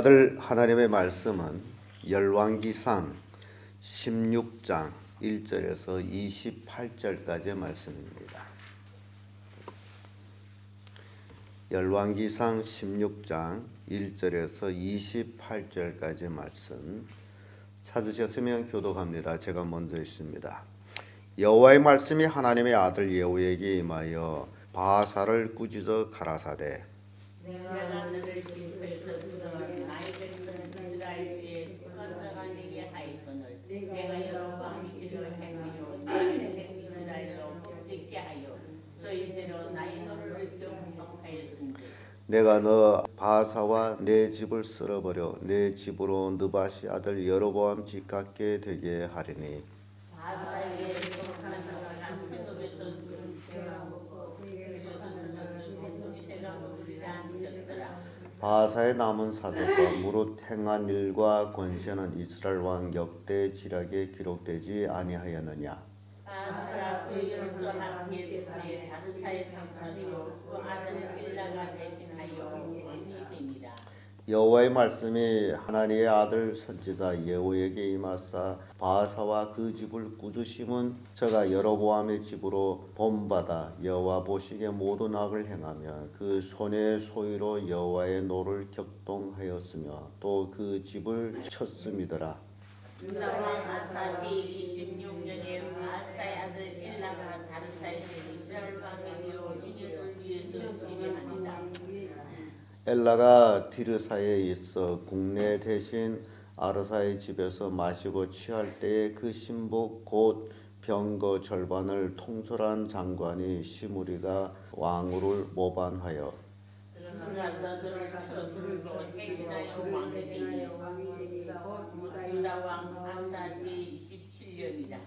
아들 하나님의 말씀은 열왕기상 16장 1절에서 28절까지의 말씀입니다. 열왕기상 16장 1절에서 28절까지의 말씀 찾으셨으면 교독합니다. 제가 먼저 읽습니다. 여호와의 말씀이 하나님의 아들 예후에게 임하여 바하사를 꾸짖어 가라사대 내가 너를 징표에서 들어간 나의 백성 이스라엘에 건져가 내게 하였거늘 내가 여로보암이 길을 행하여 내 백성 이스라엘로 범죄케 하여 저희 죄로 나의 노를 경동하였은지 내가 너 바하사와 내 집을 쓸어버려 내 집으로 느바시 아들 여로보암 집 갖게 되게 하리니 바하사에게 속한 자가 세급에서 준 죄가 먹고 그에게서 준 백성이 새가 먹으리라 하셨더라. 바하사의 남은 사적과 무릇 행한 일과 권세는 이스라엘 왕 역대 지략에 기록되지 아니하였느냐. 바하사가 그 열조와 함께 그의 다르사의 상사로 그 아들 일라가 대신하여 왕이 되니라. 여호와의 말씀이 하나님의 아들 선지자 예후에게 임하사 바하사와 그 집을 꾸짖으심은 저가 여로보암의 집으로 본받아 여호와 보시기에 모든 악을 행하며 그 손의 소유로 여호와의 노를 격동하였으며 또 그 집을 쳤음이더라. 유다 왕 아사 제26년에 바하사의 아들 일라가 다르사에서 이스라엘 왕이 되어 인연을 위해서 지배하니라. 엘라가 디르사에 있어 국내 대신 아르사의 집에서 마시고 취할 때에 그 신복 곧 병거 절반을 통솔한 장관이 시므리가 왕후를 모반하여 들어가서 저를 쳐들고 대신하여 왕이 되니 유다 왕 아사 제27년이라.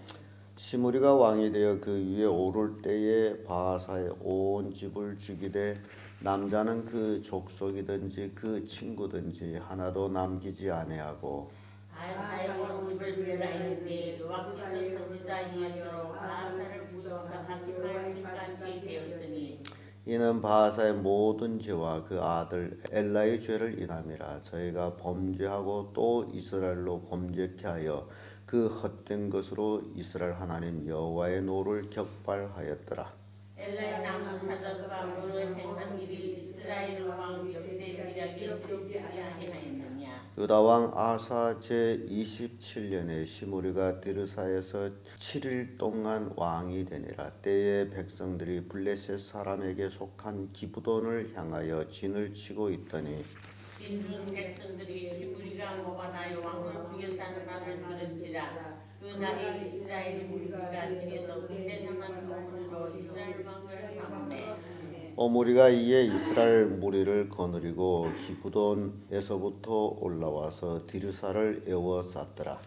시므리가 왕이 되어 그 위에 오를 때에 바하사의 온 집을 죽이되 남자는 그 족속이든지 그 친구든지 하나도 남기지 아니하고 바하사의 온 집을 멸하였되 여호와께서 선지자 예수로 바하사를 부수사 하실까지 되었으니 이는 바하사의 모든 죄와 그 아들 엘라의 죄를 인함이라. 저희가 범죄하고 또 이스라엘로 범죄케 하여 그 헛된 것으로 이스라엘 하나님 여호와의 노를 격발하였더라. 엘라의 남은 사적과 그로 행한 일이 이스라엘 왕 역대 지략에 기록되지 아니하였느냐. 유다 왕 아사 제27년에 시므리가 디르사에서 7일 동안 왕이 되니라. 때에 백성들이 블레셋 사람에게 속한 기브돈을 향하여 진을 치고 있더니 진중 백성들이 시므리가 모반하여 왕을 죽였다는 말을 들은지라. 그 날에 이스라엘 무리가 진에서 군대장한 오므리로 이스라엘 왕을 삼네. 오므리가 이에 이스라엘 무리를 거느리고 기브돈에서부터 올라와서 디르사를 에워쌌더라.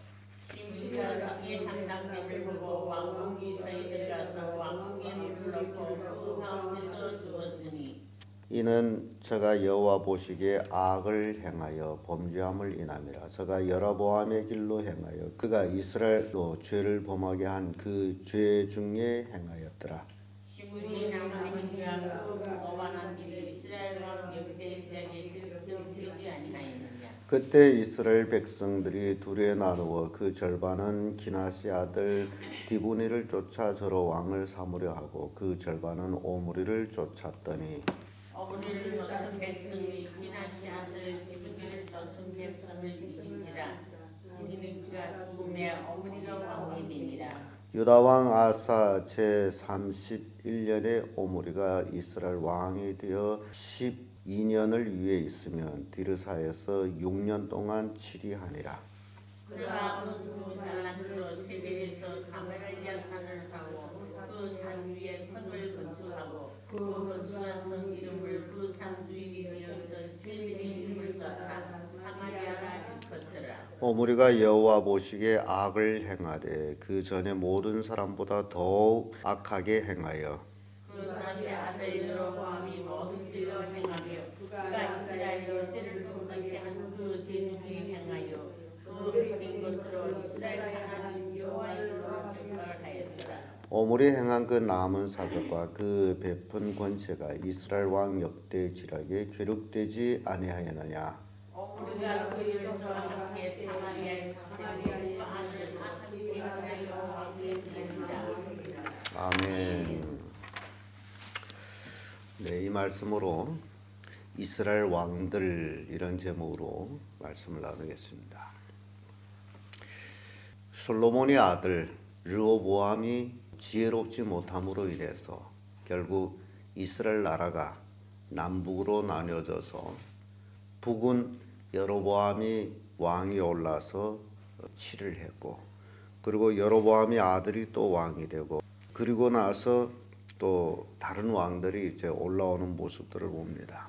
시므리가 성의 향락됨을 보고 왕궁이 서에 들어가서 왕궁에 물을 넣고 그 가운데서 죽었으니 이는 저가 여호와 보시기에 악을 행하여 범죄함을 인함이라. 저가 여로보암의 길로 행하여 그가 이스라엘로 죄를 범하게 한 그 죄 중에 행하였더라. 시므리 남은 행위와 그 모반한 일이 이스라엘 왕 역대 지략에 기록되지 아니하였느냐. 그때 이스라엘 백성들이 둘에 나누어 그 절반은 기나시 아들 디브니를 쫓아 저로 왕을 삼으려 하고 그 절반은 오므리를 쫓았더니 오므리를 쫓은 백성이 기나시 아들 디브니를 쫓은 백성을 이긴지라. 디브니가 죽음에 오므리가 왕이 되니라. 유다 왕 아사 제31년에 오므리가 이스라엘 왕이 되어 12년을 위에 있으면 디르사에서 6년 동안 치리하니라. 그가 그 달란트로 세벨에서 사마리아 산을 사고 그 산 위에 성을 건축하고 그 건축한 성 이름을 그 산 주인이 되었던 세벨의 이름을 쫓아 사마리아라 일컫더라. 오므리가 여호와 보시기에 악을 행하되 그 전에 모든 사람보다 더욱 악하게 행하여 그 다시 아들 여로보암이 모든 길로 행하며 그가 이스라엘로 죄를 범하게 한 그 죄 중에 행하여 그 헛된 것으로 이스라엘 하나님 여호와의 노를 격발하였더라. 오므리 행한 그 남은 사적과 그 베푼 권세가 이스라엘 왕 역대 지략에 기록되지 아니하였느냐. 우리가 그의 종과 함께 사마리아에 사마리아의 아들 아합이 이스라엘 여호와께 드립니다. 아멘. 네, 이 말씀으로 이스라엘 왕들 이런 제목으로 말씀을 나누겠습니다. 솔로몬의 아들 르호보암이 지혜롭지 못함으로 인해서 결국 이스라엘 나라가 남북으로 나뉘어져서 북은 여로보암이 왕이 올라서 치를 했고, 그리고 여로보암이 아들이 또 왕이 되고, 그리고 나서 또 다른 왕들이 이제 올라오는 모습들을 봅니다.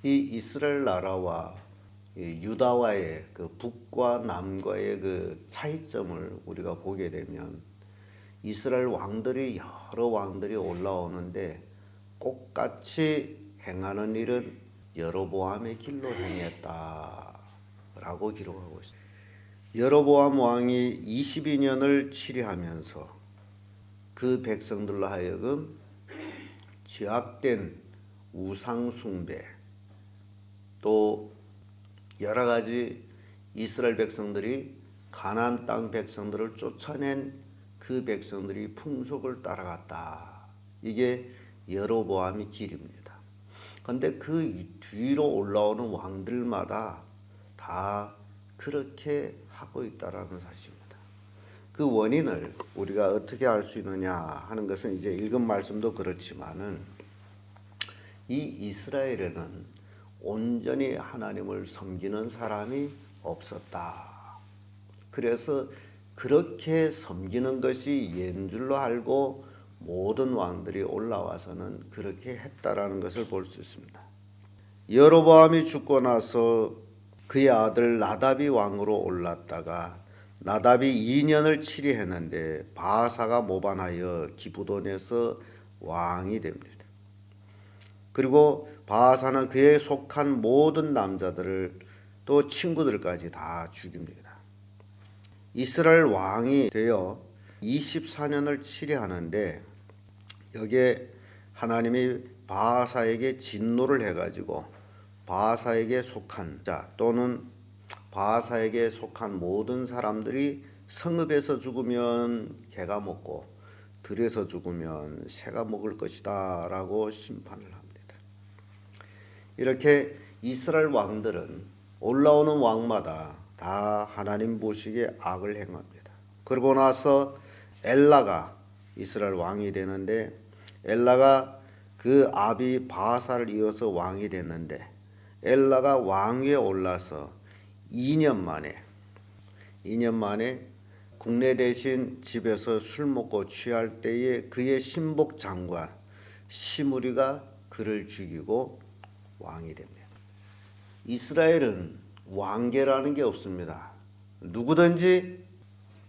이 이스라엘 나라와 유다와의 그 북과 남과의 그 차이점을 우리가 보게 되면 이스라엘 왕들이 여러 왕들이 올라오는데 똑같이 행하는 일은 여로보암의 길로 행했다라고 기록하고 있습니다. 여로보암 왕이 22년을 치리하면서 그 백성들로 하여금 죄악된 우상 숭배, 또 여러 가지 이스라엘 백성들이 가나안 땅 백성들을 쫓아낸 그 백성들이 풍속을 따라갔다. 이게 여로보암의 길입니다. 그런데 그 뒤로 올라오는 왕들마다 다 그렇게 하고 있다라는 사실입니다. 그 원인을 우리가 어떻게 알 수 있느냐 하는 것은 이제 읽은 말씀도 그렇지만은 이 이스라엘에는 온전히 하나님을 섬기는 사람이 없었다. 그래서 그렇게 섬기는 것이 예인 줄로 알고 모든 왕들이 올라와서는 그렇게 했다라는 것을 볼 수 있습니다. 여로보암이 죽고 나서 그의 아들 나답이 왕으로 올랐다가 나답이 2년을 치리했는데 바사가 모반하여 기브돈에서 왕이 됩니다. 그리고 바사는 그에 속한 모든 남자들을 또 친구들까지 다 죽입니다. 이스라엘 왕이 되어 24년을 치리하는데 여기에 하나님이 바사에게 진노를 해가지고 바사에게 속한 자 또는 바사에게 속한 모든 사람들이 성읍에서 죽으면 개가 먹고 들에서 죽으면 새가 먹을 것이다 라고 심판을 합니다. 이렇게 이스라엘 왕들은 올라오는 왕마다 다 하나님 보시기에 악을 행합니다. 그러고 나서 엘라가 이스라엘 왕이 되는데 엘라가 그 아비 바사를 이어서 왕이 됐는데 엘라가 왕위에 올라서 2년 만에 국내 대신 집에서 술 먹고 취할 때에 그의 신복 장관 시므리가 그를 죽이고 왕이 됩니다. 이스라엘은 왕계라는 게 없습니다. 누구든지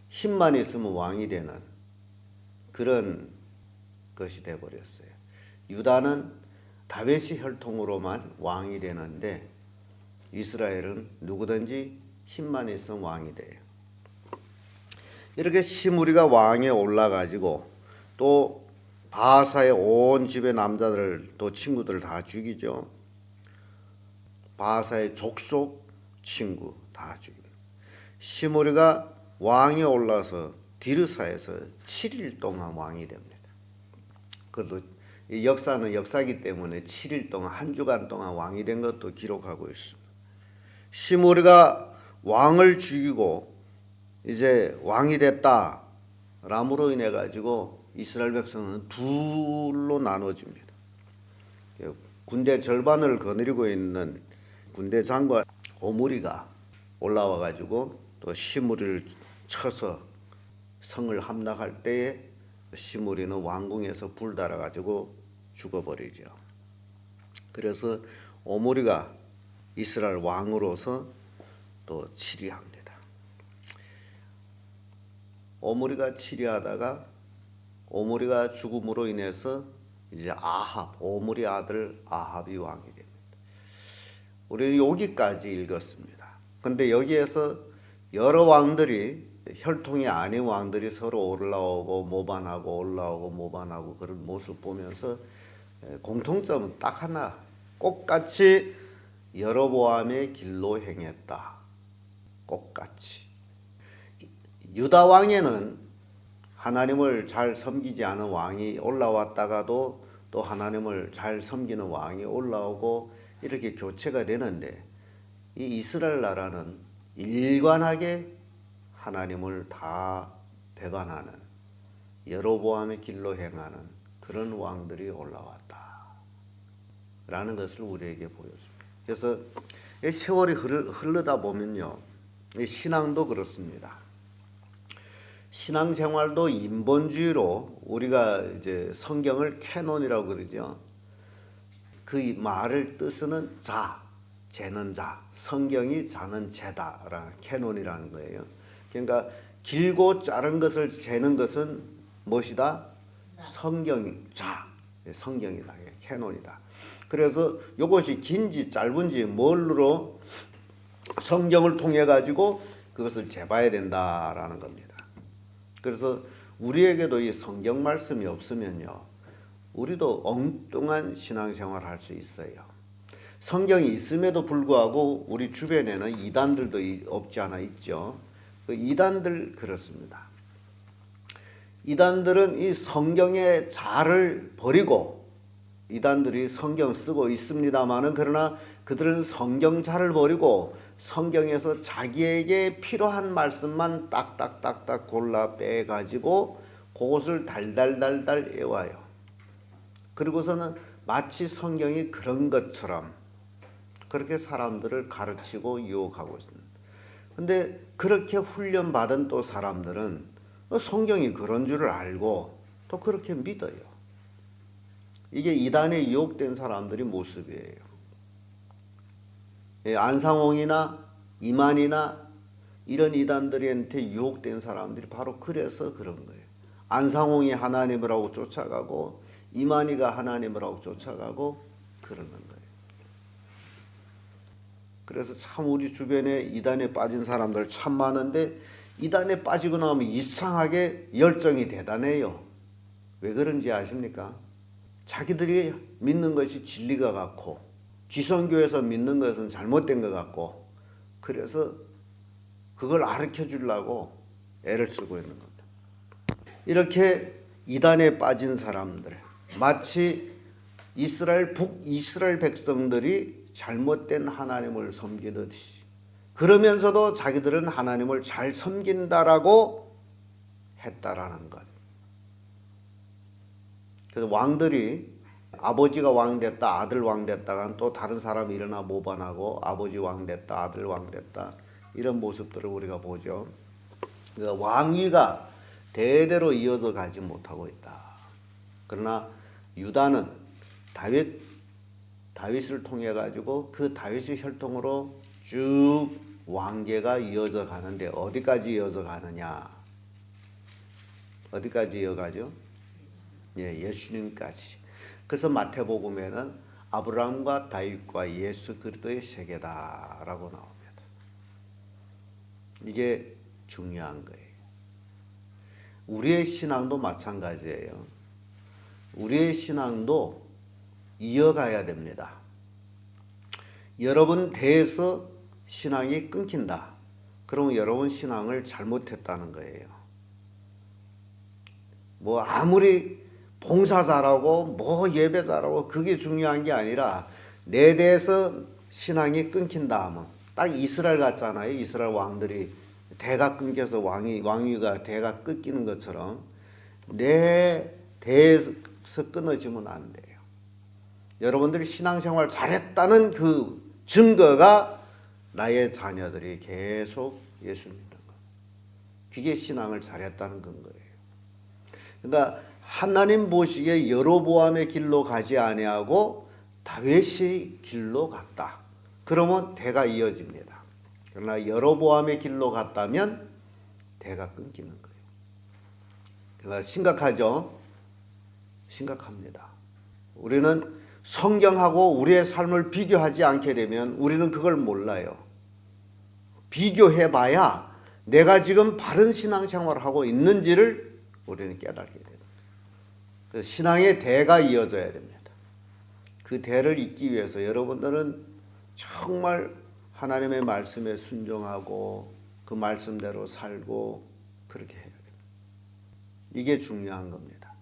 힘만 있으면 왕이 되는 그런 것이 되어버렸어요. 유다는 다윗의 혈통으로만 왕이 되는데 이스라엘은 누구든지 힘만 있으면 왕이 돼요. 이렇게 시므리가 왕에 올라가지고 또 바사의 온 집의 남자들 또 친구들 다 죽이죠. 바사의 족속 친구 다 죽입니다. 시므리가 왕에 올라서 디르사에서 7일 동안 왕이 됩니다. 그것도 역사는 역사이기 때문에 7일 동안 한 주간 동안 왕이 된 것도 기록하고 있습니다. 시므리가 왕을 죽이고 이제 왕이 됐다. 람으로 인해 가지고 이스라엘 백성은 둘로 나눠집니다. 군대 절반을 거느리고 있는 군대 장관 오므리가 올라와 가지고 또 시므리를 쳐서 성을 함락할 때에 시므리는 왕궁에서 불달아 가지고 죽어버리죠. 그래서 오므리가 이스라엘 왕으로서 또 치리합니다. 오므리가 치리하다가 오므리가 죽음으로 인해서 이제 오므리 아들 아합이 왕이 됩니다. 우리는 여기까지 읽었습니다. 근데 여기에서 여러 왕들이 혈통이 아닌 왕들이 서로 올라오고 모반하고 올라오고 모반하고 그런 모습 보면서 공통점은 딱 하나, 똑같이 여로보암의 길로 행했다. 똑같이. 유다 왕에는 하나님을 잘 섬기지 않은 왕이 올라왔다가도 또 하나님을 잘 섬기는 왕이 올라오고 이렇게 교체가 되는데, 이 이스라엘 나라는 일관하게 하나님을 다 배반하는, 여로보암의 길로 행하는 그런 왕들이 올라왔다 라는 것을 우리에게 보여줍니다. 그래서 세월이 흐르다 보면요, 신앙도 그렇습니다. 신앙생활도 인본주의로, 우리가 이제 성경을 캐논이라고 그러죠. 그 말을 뜻은 자, 재는 자, 성경이 자는 재다라는 캐논이라는 거예요. 그러니까 길고 짧은 것을 재는 것은 무엇이다? 성경이 자, 성경이다, 캐논이다. 그래서 이것이 긴지 짧은지 뭘로 성경을 통해 가지고 그것을 재봐야 된다라는 겁니다. 그래서 우리에게도 이 성경 말씀이 없으면요, 우리도 엉뚱한 신앙생활 할 수 있어요. 성경이 있음에도 불구하고 우리 주변에는 이단들도 없지 않아 있죠. 그 이단들 그렇습니다. 이단들은 이 성경의 자를 버리고, 이단들이 성경 쓰고 있습니다마는, 그러나 그들은 성경 자를 버리고 성경에서 자기에게 필요한 말씀만 딱딱딱딱 골라 빼가지고 그것을 달달달달 외워요. 그리고서는 마치 성경이 그런 것처럼 그렇게 사람들을 가르치고 유혹하고 있습니다. 근데 그렇게 훈련받은 또 사람들은 성경이 그런 줄을 알고 또 그렇게 믿어요. 이게 이단에 유혹된 사람들의 모습이에요. 안상홍이나 이만희나 이런 이단들한테 유혹된 사람들이 바로 그래서 그런 거예요. 안상홍이 하나님을 하고 쫓아가고 이만희가 하나님을 하고 쫓아가고 그러는 거예요. 그래서 참 우리 주변에 이단에 빠진 사람들 참 많은데, 이단에 빠지고 나면 이상하게 열정이 대단해요. 왜 그런지 아십니까? 자기들이 믿는 것이 진리가 같고 기성교에서 믿는 것은 잘못된 것 같고, 그래서 그걸 가르쳐 주려고 애를 쓰고 있는 겁니다. 이렇게 이단에 빠진 사람들, 마치 북이스라엘 백성들이 잘못된 하나님을 섬기듯이, 그러면서도 자기들은 하나님을 잘 섬긴다라고 했다라는 것. 그래서 왕들이 아버지가 왕 됐다, 아들 왕 됐다가 또 다른 사람이 일어나 모반하고 아버지 왕 됐다, 아들 왕 됐다, 이런 모습들을 우리가 보죠. 그러니까 왕위가 대대로 이어져 가지 못하고 있다. 그러나 유다는 다윗을 통해 가지고 그 다윗의 혈통으로 쭉 왕계가 이어져 가는데, 어디까지 이어져 가느냐? 어디까지 이어가죠? 예수님까지. 그래서 마태복음에는 아브라함과 다윗과 예수 그리스도의 세계다라고 나옵니다. 이게 중요한 거예요. 우리의 신앙도 마찬가지예요. 우리의 신앙도 이어가야 됩니다. 여러분 대에서 신앙이 끊긴다. 그러면 여러분 신앙을 잘못했다는 거예요. 뭐 아무리 봉사 잘하고 뭐 예배 잘하고 그게 중요한 게 아니라, 내 대에서 신앙이 끊긴다 하면 딱 이스라엘 같잖아요. 이스라엘 왕들이 대가 끊겨서 왕위가 대가 끊기는 것처럼 내 대에서 끊어지면 안 돼요. 여러분들이 신앙생활 잘했다는 그 증거가 나의 자녀들이 계속 예수 믿는 것. 그게 신앙을 잘했다는 근거예요. 그러니까 하나님 보시기에 여로보암의 길로 가지 아니하고 다윗의 길로 갔다. 그러면 대가 이어집니다. 그러나 여로보암의 길로 갔다면 대가 끊기는 거예요. 그러니까 심각하죠? 심각합니다. 우리는 성경하고 우리의 삶을 비교하지 않게 되면 우리는 그걸 몰라요. 비교해봐야 내가 지금 바른 신앙생활을 하고 있는지를 우리는 깨닫게 됩니다. 그래서 신앙의 대가 이어져야 됩니다. 그 대를 잇기 위해서 여러분들은 정말 하나님의 말씀에 순종하고 그 말씀대로 살고 그렇게 해야 됩니다. 이게 중요한 겁니다.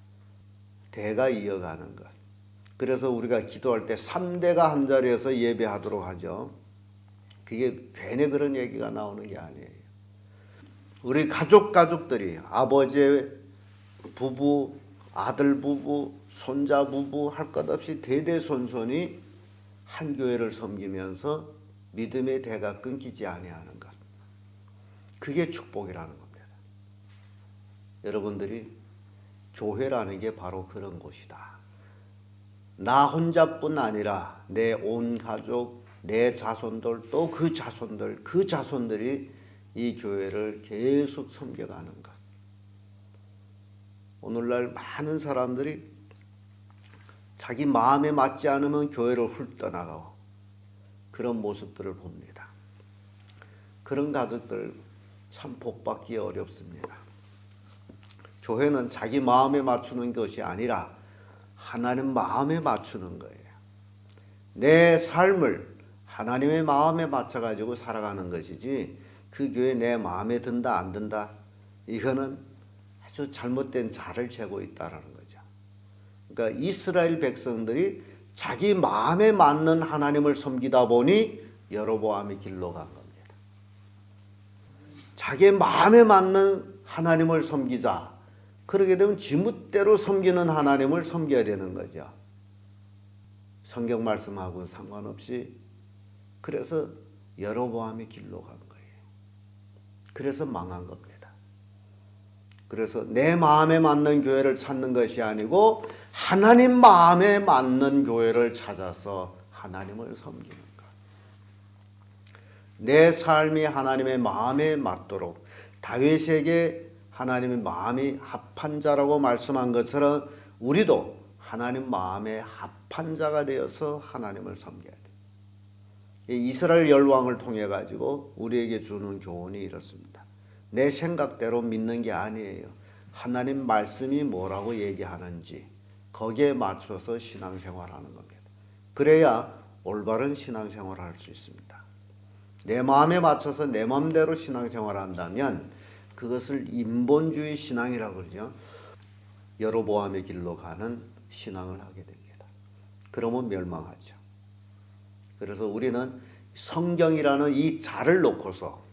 대가 이어가는 것. 그래서 우리가 기도할 때 3대가 한 자리에서 예배하도록 하죠. 그게 괜히 그런 얘기가 나오는 게 아니에요. 우리 가족들이 아버지 부부, 아들 부부, 손자 부부 할 것 없이 대대손손이 한 교회를 섬기면서 믿음의 대가 끊기지 아니하는 것. 그게 축복이라는 겁니다. 여러분들이 교회라는 게 바로 그런 곳이다. 나 혼자뿐 아니라 내 온 가족, 내 자손들, 또 그 자손들이 이 교회를 계속 섬겨가는 것. 오늘날 많은 사람들이 자기 마음에 맞지 않으면 교회를 훌 떠나가고 그런 모습들을 봅니다. 그런 가족들 참 복받기 어렵습니다. 교회는 자기 마음에 맞추는 것이 아니라 하나님 마음에 맞추는 거예요. 내 삶을 하나님의 마음에 맞춰가지고 살아가는 것이지 그 교회 내 마음에 든다 안 든다 이거는 아주 잘못된 자를 재고 있다는 거죠. 그러니까 이스라엘 백성들이 자기 마음에 맞는 하나님을 섬기다 보니 여로보암의 길로 간 겁니다. 자기 마음에 맞는 하나님을 섬기자. 그러게 되면 지멋대로 섬기는 하나님을 섬겨야 되는 거죠. 성경 말씀하고는 상관없이. 그래서 여로보암의 길로 간 거예요. 그래서 망한 겁니다. 그래서 내 마음에 맞는 교회를 찾는 것이 아니고 하나님 마음에 맞는 교회를 찾아서 하나님을 섬기는 것. 내 삶이 하나님의 마음에 맞도록 다윗에게 하나님의 마음이 합한 자라고 말씀한 것처럼 우리도 하나님 마음에 합한 자가 되어서 하나님을 섬겨야 돼요. 이스라엘 열왕을 통해 가지고 우리에게 주는 교훈이 이렇습니다. 내 생각대로 믿는 게 아니에요. 하나님 말씀이 뭐라고 얘기하는지 거기에 맞춰서 신앙생활하는 겁니다. 그래야 올바른 신앙생활을 할 수 있습니다. 내 마음에 맞춰서 내 마음대로 신앙생활을 한다면 그것을 인본주의 신앙이라고 그러죠. 여로보암의 길로 가는 신앙을 하게 됩니다. 그러면 멸망하죠. 그래서 우리는 성경이라는 이 자를 놓고서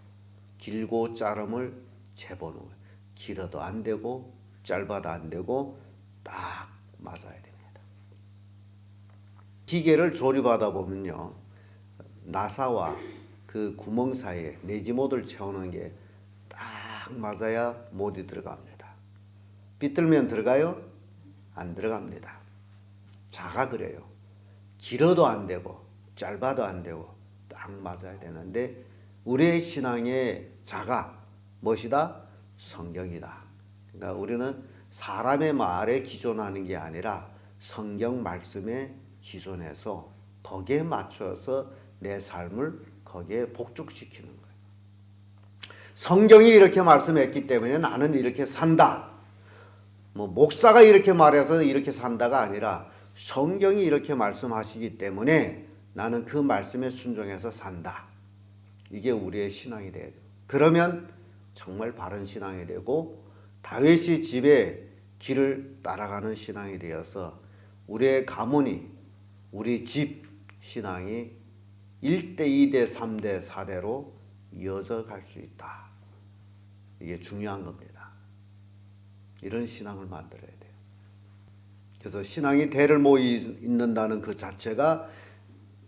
길고 짧음을 재보는 거예요. 길어도 안 되고 짧아도 안 되고 딱 맞아야 됩니다. 기계를 조립하다 보면요. 나사와 그 구멍 사이에 내지못을 채우는 게 딱 맞아야 못이 들어갑니다. 비틀면 들어가요? 안 들어갑니다. 자가 그래요. 길어도 안 되고 짧아도 안 되고 딱 맞아야 되는데 우리의 신앙의 자가 무엇이다? 성경이다. 그러니까 우리는 사람의 말에 기존하는 게 아니라 성경 말씀에 기존해서 거기에 맞춰서 내 삶을 거기에 복족시키는 거예요. 성경이 이렇게 말씀했기 때문에 나는 이렇게 산다. 목사가 이렇게 말해서 이렇게 산다가 아니라 성경이 이렇게 말씀하시기 때문에 나는 그 말씀에 순종해서 산다. 이게 우리의 신앙이 돼야 돼요. 그러면 정말 바른 신앙이 되고 다윗의 집의 길을 따라가는 신앙이 되어서 우리의 가문이 우리 집 신앙이 1대, 2대, 3대, 4대로 이어져 갈 수 있다. 이게 중요한 겁니다. 이런 신앙을 만들어야 돼요. 그래서 신앙이 대를 잇는다는 그 자체가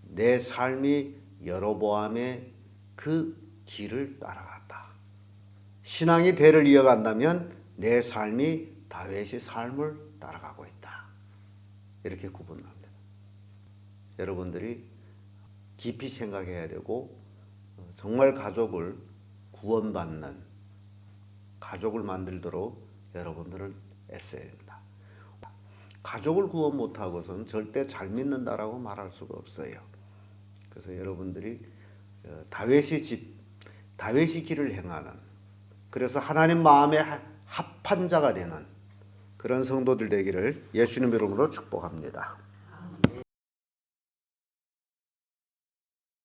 내 삶이 여로보암의 그 길을 따라갔다. 신앙이 대를 이어간다면 내 삶이 다윗의 삶을 따라가고 있다. 이렇게 구분합니다. 여러분들이 깊이 생각해야 되고 정말 가족을 구원받는 가족을 만들도록 여러분들은 애써야 됩니다. 가족을 구원 못하고서는 절대 잘 믿는다라고 말할 수가 없어요. 그래서 여러분들이 다윗의 집, 다윗의 길을 행하는 그래서 하나님 마음에 합한 자가 되는 그런 성도들 되기를 예수님 이름으로 축복합니다.